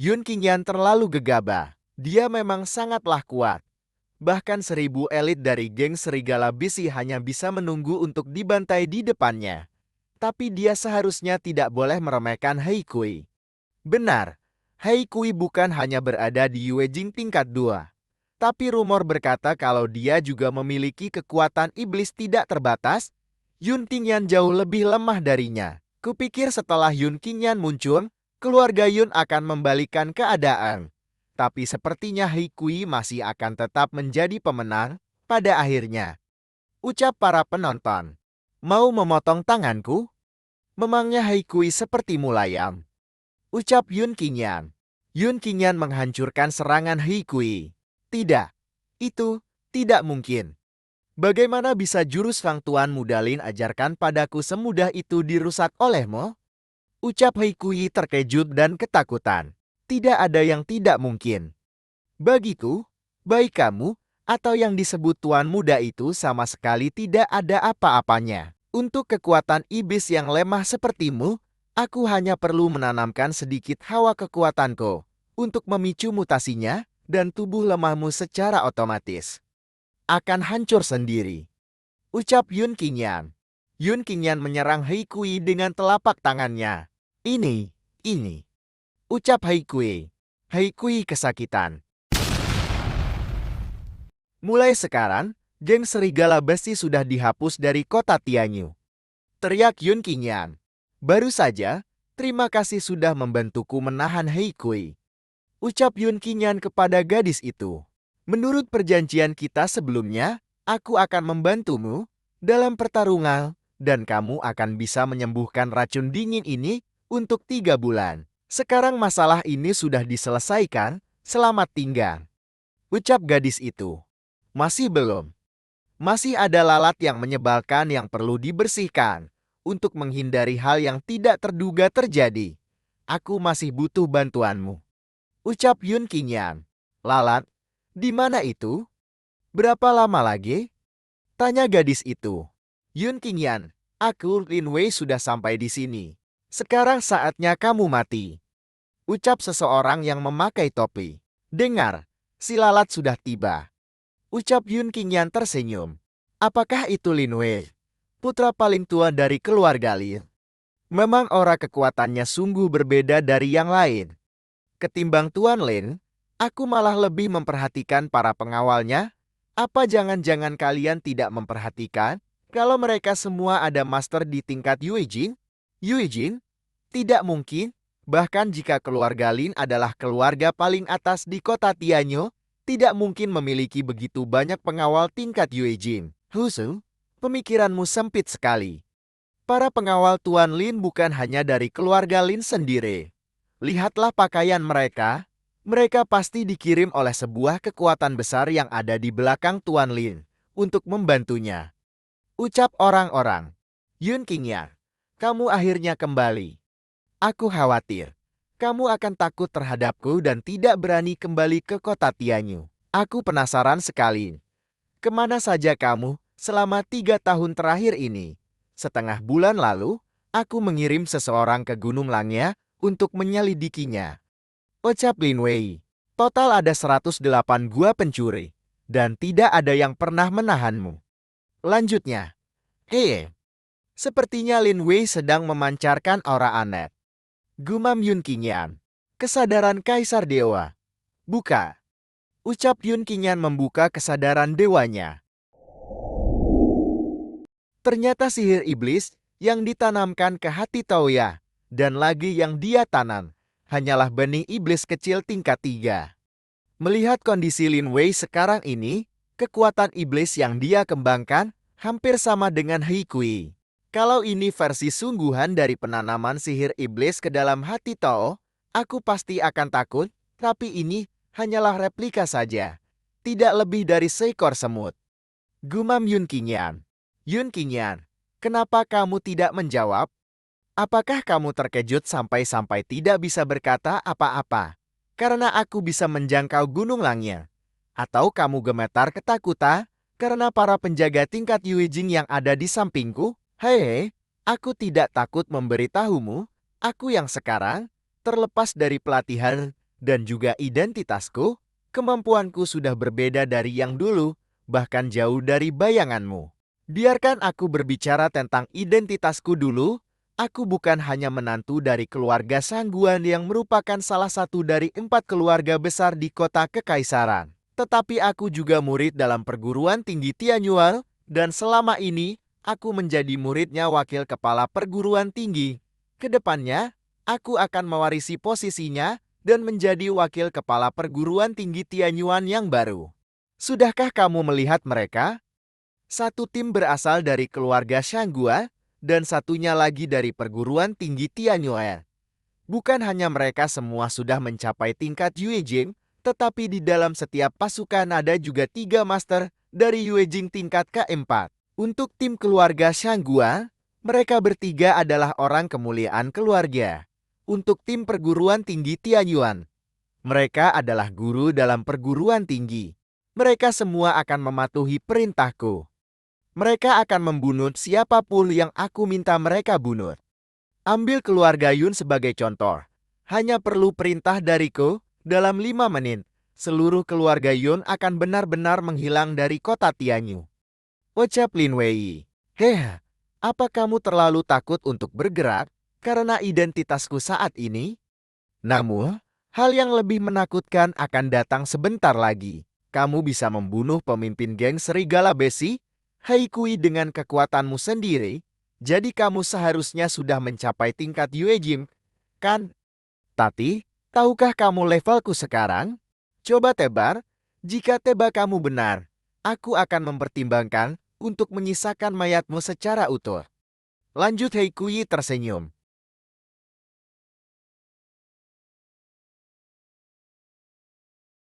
Yun Qingyan terlalu gegabah. Dia memang sangatlah kuat. Bahkan 1000 elit dari geng serigala besi hanya bisa menunggu untuk dibantai di depannya. Tapi dia seharusnya tidak boleh meremehkan Hei Kui. Benar, Hei Kui bukan hanya berada di Yuejing tingkat 2. Tapi rumor berkata kalau dia juga memiliki kekuatan iblis tidak terbatas. Yun Qingyan jauh lebih lemah darinya. Kupikir setelah Yun Qingyan muncul, keluarga Yun akan membalikan keadaan. Tapi sepertinya Hei Kui masih akan tetap menjadi pemenang pada akhirnya. Ucap para penonton. Mau memotong tanganku? Memangnya Hei Kui seperti mulayam? Ucap Yun Qingyan. Yun Qingyan menghancurkan serangan Hei Kui. Tidak, itu tidak mungkin. Bagaimana bisa jurus Sang Tuan Muda Lin ajarkan padaku semudah itu dirusak olehmu? Ucap Hei Kui terkejut dan ketakutan. Tidak ada yang tidak mungkin. Bagiku, baik kamu atau yang disebut Tuan Muda itu sama sekali tidak ada apa-apanya. Untuk kekuatan iblis yang lemah sepertimu, aku hanya perlu menanamkan sedikit hawa kekuatanku untuk memicu mutasinya dan tubuh lemahmu secara otomatis akan hancur sendiri. Ucap Yun Qingyan. Yun Qingyan menyerang Hei Kui dengan telapak tangannya. Ini. Ucap Hei Kui. Hei Kui kesakitan. Mulai sekarang, geng serigala besi sudah dihapus dari kota Tianyu. Teriak Yun Qingyan. Baru saja, terima kasih sudah membantuku menahan Hei Kui. Ucap Yun Qingyan kepada gadis itu. Menurut perjanjian kita sebelumnya, aku akan membantumu dalam pertarungan dan kamu akan bisa menyembuhkan racun dingin ini untuk 3 bulan. Sekarang masalah ini sudah diselesaikan, selamat tinggal. Ucap gadis itu. Masih belum. Masih ada lalat yang menyebalkan yang perlu dibersihkan untuk menghindari hal yang tidak terduga terjadi. Aku masih butuh bantuanmu. Ucap Yun Qingyan. Lalat? Di mana itu? Berapa lama lagi? Tanya gadis itu. Yun Qingyan, aku Lin Wei sudah sampai di sini. Sekarang saatnya kamu mati. Ucap seseorang yang memakai topi. Dengar, si lalat sudah tiba. Ucap Yun Qingyan tersenyum. Apakah itu Lin Wei? Putra paling tua dari keluarga Lin. Memang aura kekuatannya sungguh berbeda dari yang lain. Ketimbang Tuan Lin, aku malah lebih memperhatikan para pengawalnya. Apa jangan-jangan kalian tidak memperhatikan kalau mereka semua ada master di tingkat Yuejin? Yuejin? Tidak mungkin. Bahkan jika keluarga Lin adalah keluarga paling atas di kota Tianyu, tidak mungkin memiliki begitu banyak pengawal tingkat Yuejin. Husu, pemikiranmu sempit sekali. Para pengawal Tuan Lin bukan hanya dari keluarga Lin sendiri. Lihatlah pakaian mereka. Mereka pasti dikirim oleh sebuah kekuatan besar yang ada di belakang Tuan Lin untuk membantunya. Ucap orang-orang. Yun Qingyan, kamu akhirnya kembali. Aku khawatir. Kamu akan takut terhadapku dan tidak berani kembali ke kota Tianyu. Aku penasaran sekali. Kemana saja kamu selama 3 tahun terakhir ini? Setengah bulan lalu, aku mengirim seseorang ke Gunung Langya untuk menyelidikinya. Ucap Lin Wei. Total ada 108 gua pencuri. Dan tidak ada yang pernah menahanmu. Lanjutnya. Hei. Sepertinya Lin Wei sedang memancarkan aura aneh. Gumam Yun Qingyan. Kesadaran Kaisar Dewa. Buka. Ucap Yun Qingyan membuka kesadaran dewanya. Ternyata sihir iblis yang ditanamkan ke hati Taoya. Dan lagi yang dia tanam hanyalah benih iblis kecil tingkat 3. Melihat kondisi Lin Wei sekarang ini, kekuatan iblis yang dia kembangkan hampir sama dengan Hei Kui. Kalau ini versi sungguhan dari penanaman sihir iblis ke dalam hati Tao, aku pasti akan takut, tapi ini hanyalah replika saja. Tidak lebih dari seekor semut. Gumam Yun Qingyan. Yun Qingyan, kenapa kamu tidak menjawab? Apakah kamu terkejut sampai-sampai tidak bisa berkata apa-apa? Karena aku bisa menjangkau Gunung Langya. Atau kamu gemetar ketakutan karena para penjaga tingkat Yuejing yang ada di sampingku? Hei, aku tidak takut memberitahumu. Aku yang sekarang terlepas dari pelatihan dan juga identitasku, kemampuanku sudah berbeda dari yang dulu, bahkan jauh dari bayanganmu. Biarkan aku berbicara tentang identitasku dulu. Aku bukan hanya menantu dari keluarga Sangguan yang merupakan salah satu dari 4 keluarga besar di kota Kekaisaran. Tetapi aku juga murid dalam perguruan tinggi Tianyuan, dan selama ini, aku menjadi muridnya wakil kepala perguruan tinggi. Kedepannya, aku akan mewarisi posisinya dan menjadi wakil kepala perguruan tinggi Tianyuan yang baru. Sudahkah kamu melihat mereka? Satu tim berasal dari keluarga Shanggua, dan satunya lagi dari perguruan tinggi Tianyuan. Bukan hanya mereka semua sudah mencapai tingkat Yuejing, tetapi di dalam setiap pasukan ada juga 3 master dari Yuejing tingkat keempat. Untuk tim keluarga Shanggua, mereka bertiga adalah orang kemuliaan keluarga. Untuk tim perguruan tinggi Tianyuan, mereka adalah guru dalam perguruan tinggi. Mereka semua akan mematuhi perintahku. Mereka akan membunuh siapapun yang aku minta mereka bunuh. Ambil keluarga Yun sebagai contoh. Hanya perlu perintah dariku, dalam 5 menit, seluruh keluarga Yun akan benar-benar menghilang dari kota Tianyu. Ucap Lin Wei. Heh, apa kamu terlalu takut untuk bergerak karena identitasku saat ini? Namun, hal yang lebih menakutkan akan datang sebentar lagi. Kamu bisa membunuh pemimpin geng Serigala Besi, Haikui, dengan kekuatanmu sendiri. Jadi kamu seharusnya sudah mencapai tingkat Yuejing, kan? Tapi, tahukah kamu levelku sekarang? Coba tebak. Jika tebak kamu benar, aku akan mempertimbangkan untuk menyisakan mayatmu secara utuh. Lanjut. Haikui tersenyum.